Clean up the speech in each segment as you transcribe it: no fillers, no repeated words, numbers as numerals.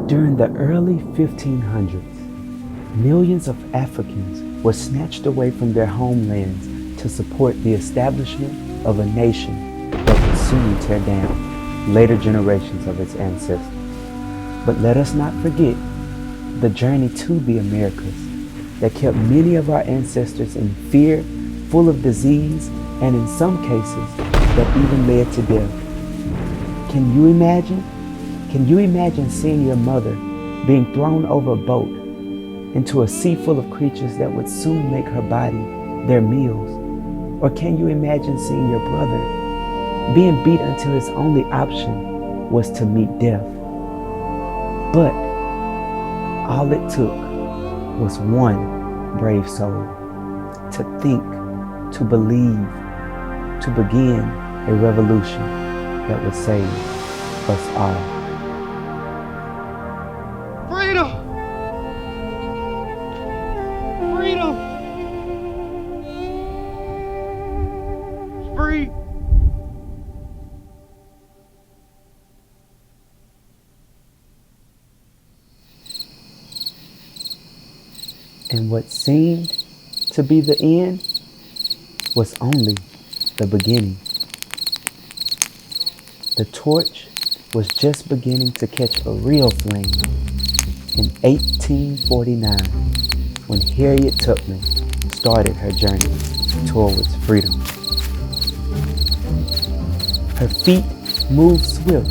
During the early 1500s, millions of Africans were snatched away from their homelands to support the establishment of a nation that would soon tear down later generations of its ancestors. But let us not forget the journey to the Americas that kept many of our ancestors in fear, full of disease, and in some cases that even led to death. Can you imagine? Can you imagine seeing your mother being thrown over a boat into a sea full of creatures that would soon make her body their meals? Or can you imagine seeing your brother being beat until his only option was to meet death? But all it took was one brave soul to think, to believe, to begin a revolution that would save us all. Freedom! Freedom! Free! And what seemed to be the end was only the beginning. The torch was just beginning to catch a real flame in 1849 when Harriet Tubman started her journey towards freedom. Her feet moved swift,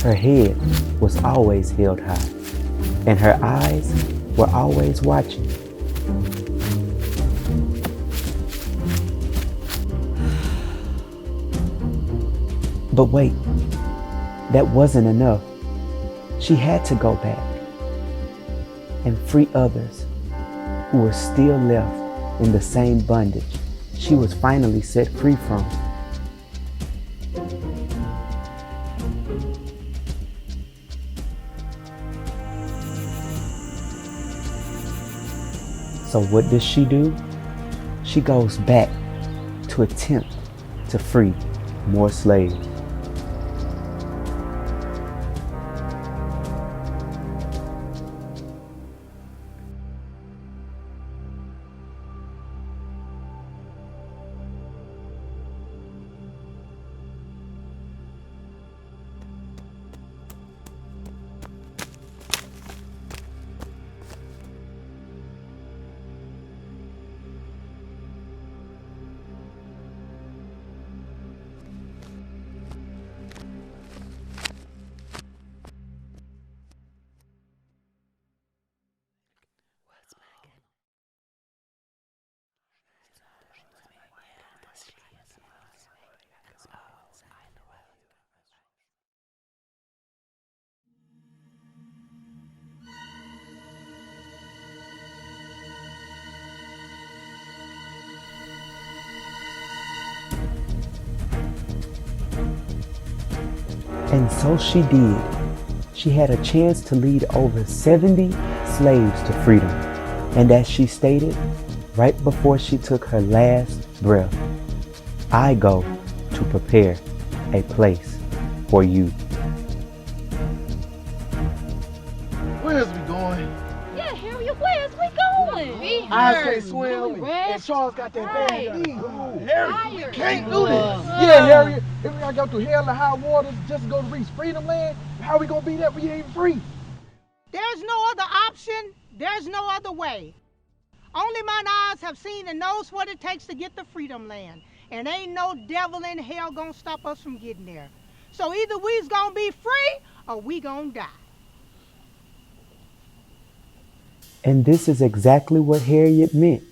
her head was always held high, and her eyes were always watching. But wait, that wasn't enough. She had to go back and free others who were still left in the same bondage she was finally set free from. So what does she do? She goes back to attempt to free more slaves. And so she did. She had a chance to lead over 70 slaves to freedom. And as she stated, right before she took her last breath, I go to prepare a place for you. Where's we going? Yeah, Harriet, where's we going? I say swim, and Charles got that bag. Harriet, we can't do this. Yeah, Harriet, if we gotta go through hell and high water just to go to reach freedom land, how we gonna be that we ain't free? There's no other option. There's no other way. Only mine eyes have seen and knows what it takes to get to freedom land. And ain't no devil in hell gonna stop us from getting there. So either we's gonna be free or we gonna die. And this is exactly what Harriet meant.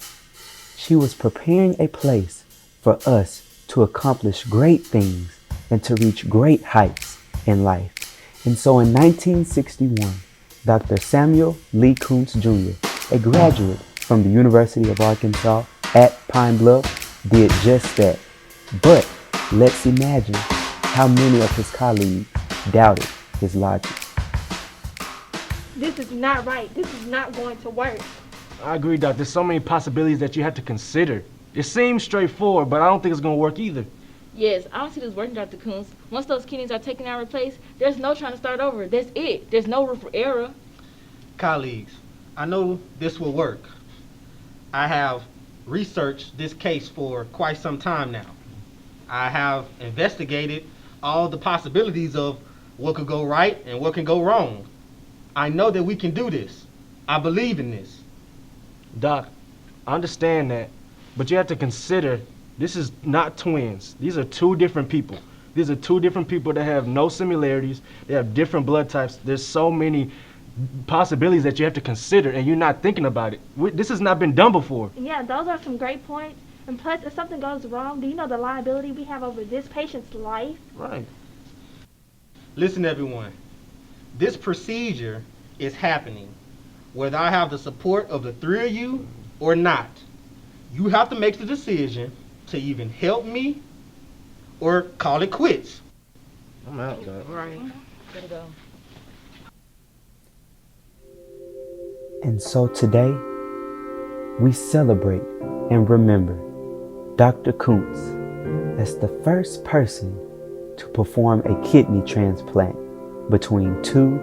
She was preparing a place for us to accomplish great things and to reach great heights in life. And so in 1961, Dr. Samuel Lee Kuntz Jr., a graduate from the University of Arkansas at Pine Bluff, did just that. But let's imagine how many of his colleagues doubted his logic. This is not right. This is not going to work. I agree, Doc. There's so many possibilities that you have to consider. It seems straightforward, but I don't think it's going to work either. Yes, I don't see this working, Dr. Coons. Once those kidneys are taken and replaced, there's no trying to start over. That's it. There's no room for error. Colleagues, I know this will work. I have researched this case for quite some time now. I have investigated all the possibilities of what could go right and what can go wrong. I know that we can do this. I believe in this. Doc, I understand that, but you have to consider this is not twins. These are two different people. These are two different people that have no similarities. They have different blood types. There's so many possibilities that you have to consider, and you're not thinking about it. This has not been done before. Yeah, those are some great points. And plus, if something goes wrong, do you know the liability we have over this patient's life? Right. Listen, everyone. This procedure is happening, whether I have the support of the three of you or not. You have to make the decision to even help me or call it quits. I'm out, Doc. Right. Gotta go. And so today, we celebrate and remember Dr. Koontz as the first person to perform a kidney transplant between two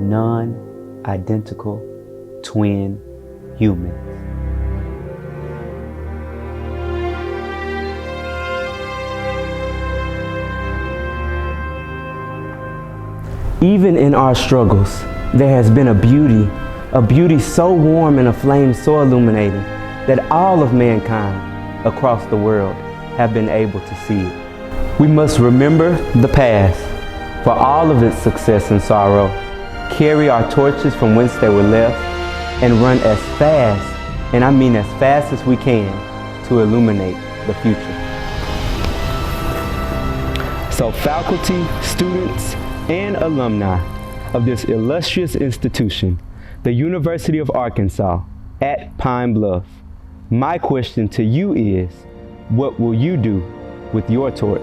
non-identical twin humans. Even in our struggles, there has been a beauty so warm and a flame so illuminating that all of mankind across the world have been able to see it. We must remember the past for all of its success and sorrow, carry our torches from whence they were left, and run as fast, and I mean as fast as we can, to illuminate the future. So faculty, students, and alumni of this illustrious institution, the University of Arkansas at Pine Bluff, my question to you is, what will you do with your torch?